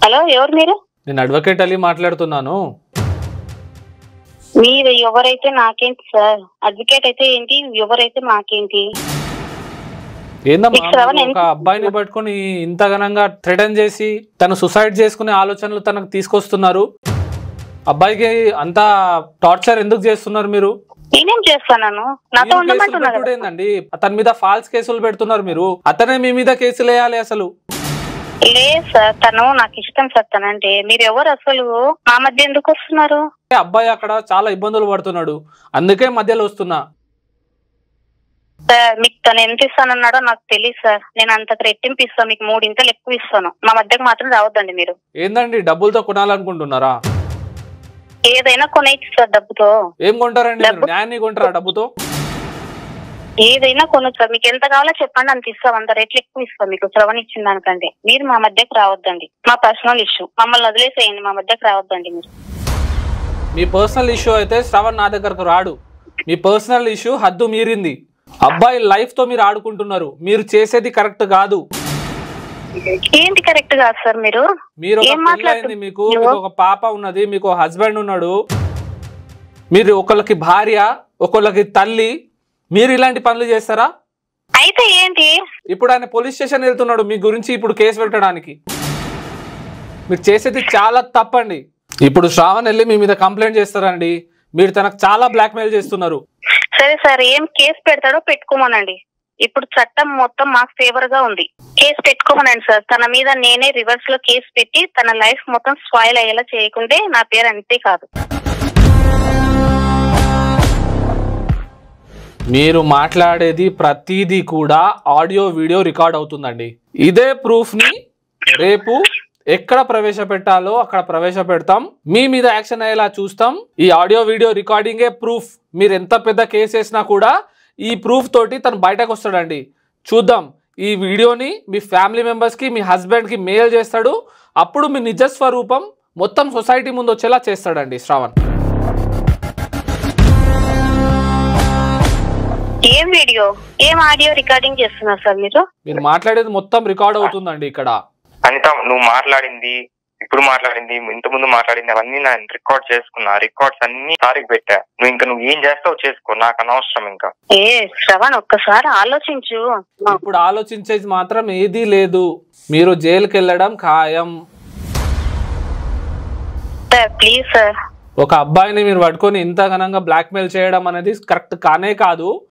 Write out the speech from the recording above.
Hello, ఎవరు మీరు? నేను అడ్వకేట్ అలీ మాట్లాడుతున్నాను. మీరు ఎవరైతే నాకేంటి సార్? అడ్వకేట్ అయితే ఏంటి, ఎవరైతే మాకేంటి? ఏందమ్మా ఒక అబ్బాయిని పట్టుకొని ఇంత ఘనంగా థ్రెటన్ చేసి తను సుసైడ్ చేసుకునే ఆలోచనలు తనకు తీసుకొస్తున్నారు. అబ్బాయికి అంత టార్చర్ ఎందుకు చేస్తున్నారు మీరు? నేనేం చేస్తాను? నాతో ఉండమంటున్నారు ఏందండి? అతని మీద ఫాల్స్ కేసులు పెడుతున్నారు మీరు. అతనే మీ మీద కేసులు వేయాలి అసలు. లేదు సార్, తను నాకు ఇష్టం సార్. తనంటే మీరు ఎవరు అసలు? మా మధ్య ఎందుకు వస్తున్నారు? అబ్బాయి అక్కడ చాలా ఇబ్బందులు పడుతున్నాడు, అందుకే మధ్యలో వస్తున్నా. సార్ మీకు తను ఎంత ఇస్తానన్నాడో నాకు తెలియదు సార్. నేను అంతకు రెట్టింపు ఇస్తాను, మీకు 3 ఇంతలు ఎక్కువ ఇస్తాను. మా మధ్యకు మాత్రం రావద్దండి మీరు. ఏందండి డబ్బులతో కొనాలనుకుంటున్నారా? ఏదైనా కొనేయచ్చు సార్ డబ్బుతో. ఏం కొంటారండి? న్యాయాన్ని కొంటారా డబ్బుతో? ఏదైనా కొనొచ్చు సార్. మీకు ఎంత కావాలో చెప్పండి, అంత ఇస్తాం. అంత రేట్లు ఎక్కువ ఇస్తాం మీకు శ్రవణ్ ఇచ్చిన దానికంటే. మీరు మా మధ్యకు రావద్దండి. మా పర్సనల్ ఇష్యూ, మమ్మల్ని వదిలేసేయండి. మా మధ్యకు రావద్దండి మీరు. మీ పర్సనల్ ఇష్యూ అయితే శ్రవణ్ నా దగ్గరకు రాడు. మీ పర్సనల్ ఇష్యూ హద్దు మీరింది. అబ్బాయి లైఫ్ తో మీరు ఆడుకుంటున్నారు. మీరు చేసేది కరెక్ట్ కాదు. ఏంటి కరెక్ట్ కాదు సార్? మీరు మీకు ఒక పాప ఉన్నది, మీకు హస్బెండ్ ఉన్నాడు, మీరు ఒకళ్ళకి భార్య, ఒకళ్ళకి తల్లి. మీరు ఇలాంటి పనులు చేస్తారా? అయితే ఏంటి? ఇప్పుడు ఆయన పోలీస్ స్టేషన్ వెళ్తున్నాడు మీ గురించి ఇప్పుడు కేసు పెట్టడానికి. మీరు చేసేది చాలా తప్పండి. ఇప్పుడు శ్రావణ్ వెళ్ళి మీ మీద కంప్లైంట్ చేస్తారండి. మీరు తనకు చాలా బ్లాక్మెయిల్ చేస్తున్నారు. సరే సార్, ఏం కేసు పెడతాడో పెట్టుకోమనండి. ఇప్పుడు చట్టం మొత్తం మాకు ఫేవర్ గా ఉంది. కేసు పెట్టుకోమనండి సార్. తన మీద నేనే రివర్స్ లో కేసు పెట్టి తన లైఫ్ మొత్తం స్పాయిల్ అయ్యేలా చేయకుంటే నా పేరు అంతే కాదు. మీరు మాట్లాడేది ప్రతిదీ కూడా ఆడియో వీడియో రికార్డ్ అవుతుందండి. ఇదే ప్రూఫ్ ని రేపు ఎక్కడ ప్రవేశపెట్టాలో అక్కడ ప్రవేశపెడతాం. మీ మీద యాక్షన్ అయ్యేలా చూస్తాం. ఈ ఆడియో వీడియో రికార్డింగే ప్రూఫ్. మీరు ఎంత పెద్ద కేసు వేసినా కూడా ఈ ప్రూఫ్ తోటి తను బయటకు వస్తాడండి. చూద్దాం. ఈ వీడియోని మీ ఫ్యామిలీ మెంబర్స్కి, మీ హస్బెండ్కి మెయిల్ చేస్తాడు. అప్పుడు మీ నిజస్వరూపం మొత్తం సొసైటీ ముందు వచ్చేలా చేస్తాడండి శ్రావణ్. ఏం వీడియో, ఏం ఆడియో రికార్డింగ్ చేస్తున్నారు సార్ మీరు? మీరు మాట్లాడేది మొత్తం రికార్డ్ అవుతుందండి ఇక్కడ. అనిత, నువ్వు మాట్లాడింది, ఇప్పుడు మాట్లాడింది, ఇంత ముందు మాట్లాడింది అవన్నీ నేను రికార్డ్ చేసుకున్నా. రికార్డ్స్ అన్ని సారికి పెట్టా. నువ్వు ఏం చేస్తావు చేసుకో, నాకు అనవసరం. ఇంకా శ్రవణ్ ఒక్కసారి ఆలోచించు. ఇప్పుడు ఆలోచించేది మాత్రం ఏదీ లేదు. మీరు జైలుకి వెళ్ళడం ఖాయం. Please sir. ఒక అబ్బాయిని మీరు పట్టుకొని ఇంత ఘనంగా బ్లాక్మెయిల్ చేయడం అనేది కరెక్ట్ కానే కాదు.